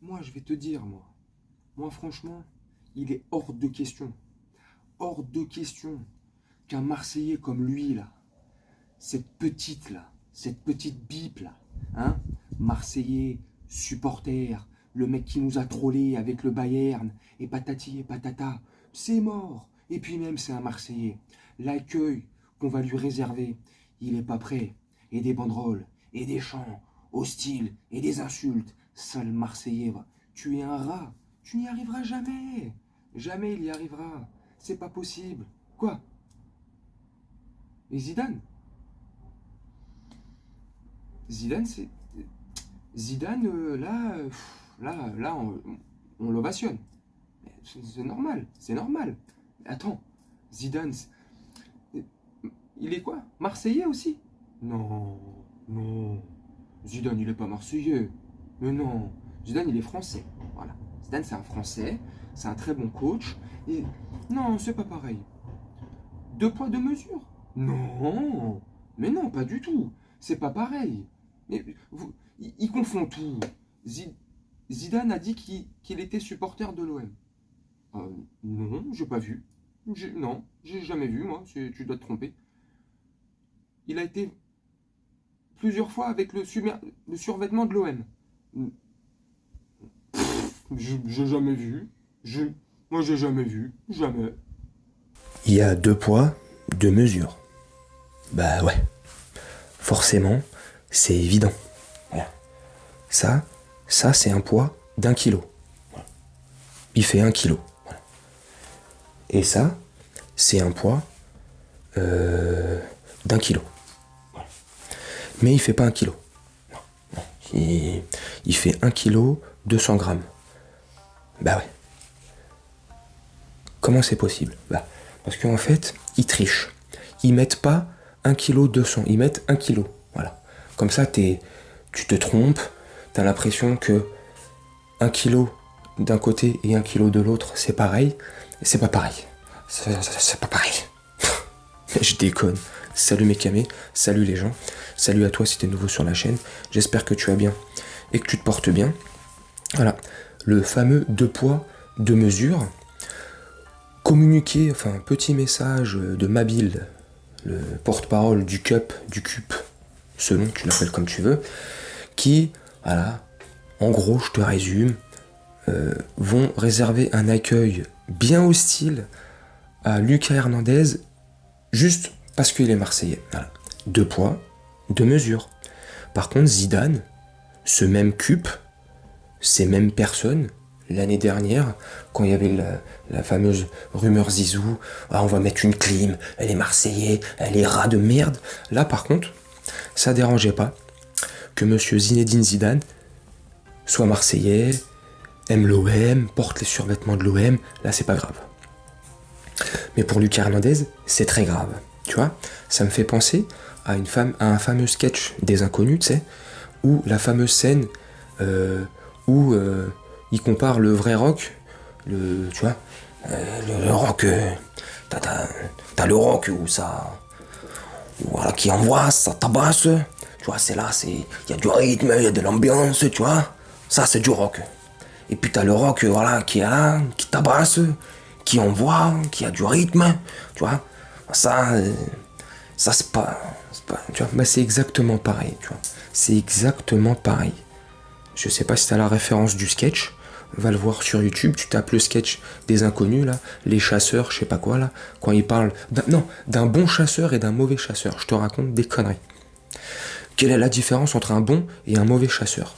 moi, je vais te dire, moi, franchement, il est hors de question qu'un Marseillais comme lui, là, cette petite bip, là, hein, Marseillais, supporter, le mec qui nous a trollé avec le Bayern, et patati et patata, c'est mort. Et puis même, c'est un Marseillais. L'accueil qu'on va lui réserver, il est pas prêt. Et des banderoles, et des chants, hostiles, et des insultes. Sale Marseillais, va. Tu es un rat. Tu n'y arriveras jamais. Jamais il y arrivera. C'est pas possible. Quoi? Et Zidane? Zidane, c'est. Zidane, là, on l'ovationne. C'est normal, c'est normal. Attends, Zidane, il est quoi? Marseillais aussi? Non, non. Zidane, il est pas marseillais. Mais non, Zidane, il est français. Voilà. Zidane, c'est un français, c'est un très bon coach. Et non, c'est pas pareil. Deux poids, deux mesures? Non, mais non, pas du tout. C'est pas pareil. Mais il confond tout. Zidane a dit qu'il était supporter de l'OM. Non, j'ai pas vu. Non, j'ai jamais vu, moi. Tu dois te tromper. Il a été plusieurs fois avec le survêtement de l'OM. J'ai jamais vu. Moi, j'ai jamais vu. Jamais. Il y a deux poids, deux mesures. Bah ouais. Forcément, c'est évident. Voilà. Ça c'est un poids d'1 kilo. Voilà. Il fait 1 kilo. Voilà. Et ça, c'est un poids d'1 kilo. Voilà. Mais il fait pas 1 kilo. Non, non. Il fait 1 kilo 200 grammes. Bah ouais. Comment c'est possible? Bah, parce qu'en fait, ils trichent. Ils mettent pas 1 kg 200, ils mettent 1 kg. Voilà. Comme ça, tu te trompes, t'as l'impression que 1 kg d'un côté et 1 kg de l'autre, c'est pareil. C'est pas pareil. C'est pas pareil. Je déconne. Salut mes camés, salut les gens. Salut à toi si t'es nouveau sur la chaîne. J'espère que tu vas bien et que tu te portes bien. Voilà. Le fameux deux poids, deux mesures. Communiqué, enfin, petit message de Mabil, le porte-parole du CUP, selon, tu l'appelles comme tu veux, qui, voilà, en gros, je te résume, vont réserver un accueil bien hostile à Lucas Hernandez, juste parce qu'il est Marseillais. Voilà. Deux poids, deux mesures. Par contre, Zidane, ce même CUP, ces mêmes personnes, l'année dernière, quand il y avait la fameuse rumeur Zizou, on va mettre une clim, elle est Marseillais, elle est rat de merde. Là, par contre, ça dérangeait pas que monsieur Zinedine Zidane soit Marseillais, aime l'OM, porte les survêtements de l'OM. Là, c'est pas grave. Mais pour Lucas Hernandez, c'est très grave. Tu vois, ça me fait penser à un fameux sketch des Inconnus, tu sais, où la fameuse scène où il compare le vrai rock, tu vois, le rock, t'as le rock où ça, voilà, qui envoie, ça tabasse, tu vois, il y a du rythme, il y a de l'ambiance, tu vois, ça c'est du rock. Et puis t'as le rock, voilà, qui est là, qui tabasse, qui envoie, qui a du rythme, tu vois, ça c'est pas, tu vois, bah c'est exactement pareil, tu vois, c'est exactement pareil. Je sais pas si t'as la référence du sketch, va le voir sur YouTube, tu tapes le sketch des Inconnus, là, les chasseurs, je sais pas quoi, là, quand ils parlent d'un bon chasseur et d'un mauvais chasseur. Je te raconte des conneries. Quelle est la différence entre un bon et un mauvais chasseur?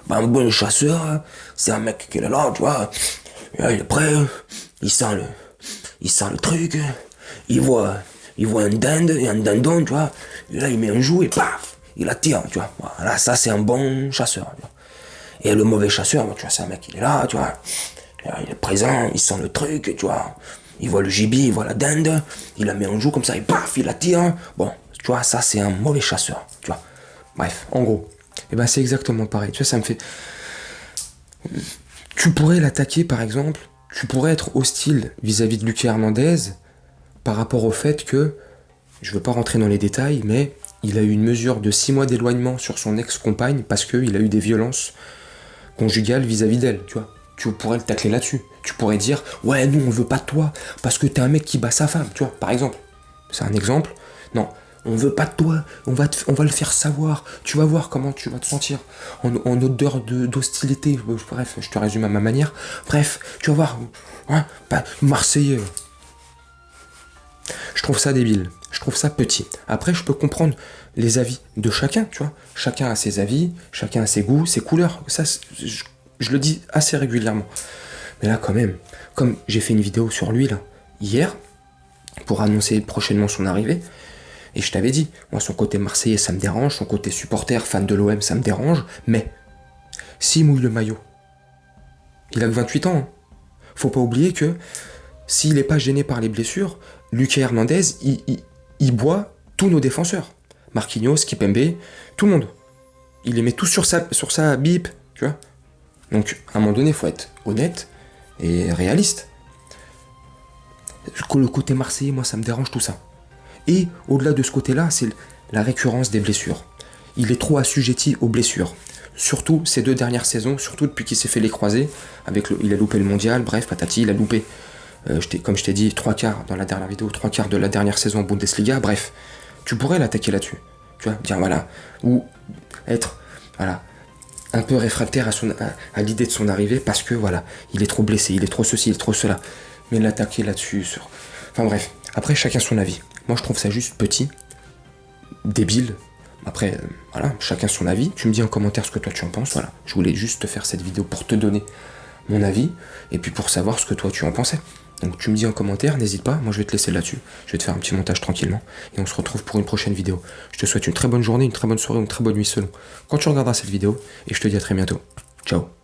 Bah, un bon chasseur, c'est un mec qui est là, tu vois, il est prêt, il sent le truc, il voit un dinde et un dindon, tu vois, et là il met un joug et paf, il attire, tu vois. Voilà, ça c'est un bon chasseur, tu vois. Et le mauvais chasseur, tu vois, c'est un mec, il est là, tu vois, il est présent, il sent le truc, tu vois, il voit le gibier, il voit la dinde, il la met en joue comme ça, et paf, il la tire. Bon, tu vois, ça c'est un mauvais chasseur, tu vois. Bref, en gros, et ben c'est exactement pareil, tu vois, ça me fait... Tu pourrais l'attaquer, par exemple, tu pourrais être hostile vis-à-vis de Lucas Hernandez par rapport au fait que, je veux pas rentrer dans les détails, mais il a eu une mesure de 6 mois d'éloignement sur son ex-compagne parce qu'il a eu des violences conjugale vis-à-vis d'elle, tu vois. Tu pourrais le tacler là-dessus. Tu pourrais dire, ouais, nous, on veut pas de toi, parce que t'es un mec qui bat sa femme, tu vois, par exemple. C'est un exemple. Non, on veut pas de toi, on va le faire savoir. Tu vas voir comment tu vas te sentir en odeur d'hostilité. Bref, je te résume à ma manière. Bref, tu vas voir, hein, Marseillais. Je trouve ça débile, je trouve ça petit. Après, je peux comprendre les avis de chacun, tu vois. Chacun a ses avis, chacun a ses goûts, ses couleurs. Ça, je le dis assez régulièrement. Mais là, quand même, comme j'ai fait une vidéo sur lui, là, hier, pour annoncer prochainement son arrivée, et je t'avais dit, moi, son côté marseillais, ça me dérange, son côté supporter, fan de l'OM, ça me dérange, mais s'il mouille le maillot, il a que 28 ans, hein. Faut pas oublier que s'il n'est pas gêné par les blessures, Lucas Hernandez, il boit tous nos défenseurs. Marquinhos, Kipembe, tout le monde. Il les met tous sur sa bip, tu vois. Donc, à un moment donné, il faut être honnête et réaliste. Le côté marseillais, moi, ça me dérange tout ça. Et au-delà de ce côté-là, c'est la récurrence des blessures. Il est trop assujetti aux blessures. Surtout ces 2 dernières saisons, surtout depuis qu'il s'est fait les croisés. Il a loupé le mondial, bref, patati, il a loupé, comme je t'ai dit, 3/4 dans la dernière vidéo, 3/4 de la dernière saison Bundesliga, bref. Tu pourrais l'attaquer là-dessus. Tu vois, dire voilà. Ou être, voilà, un peu réfractaire à l'idée de son arrivée parce que, voilà, il est trop blessé, il est trop ceci, il est trop cela. Mais l'attaquer là-dessus, enfin bref. Après, chacun son avis. Moi, je trouve ça juste petit, débile. Après, voilà, chacun son avis. Tu me dis en commentaire ce que toi tu en penses. Voilà, je voulais juste te faire cette vidéo pour te donner mon avis et puis pour savoir ce que toi tu en pensais. Donc tu me dis en commentaire, n'hésite pas. Moi, je vais te laisser là-dessus. Je vais te faire un petit montage tranquillement et on se retrouve pour une prochaine vidéo. Je te souhaite une très bonne journée, une très bonne soirée, une très bonne nuit selon quand tu regarderas cette vidéo et je te dis à très bientôt. Ciao.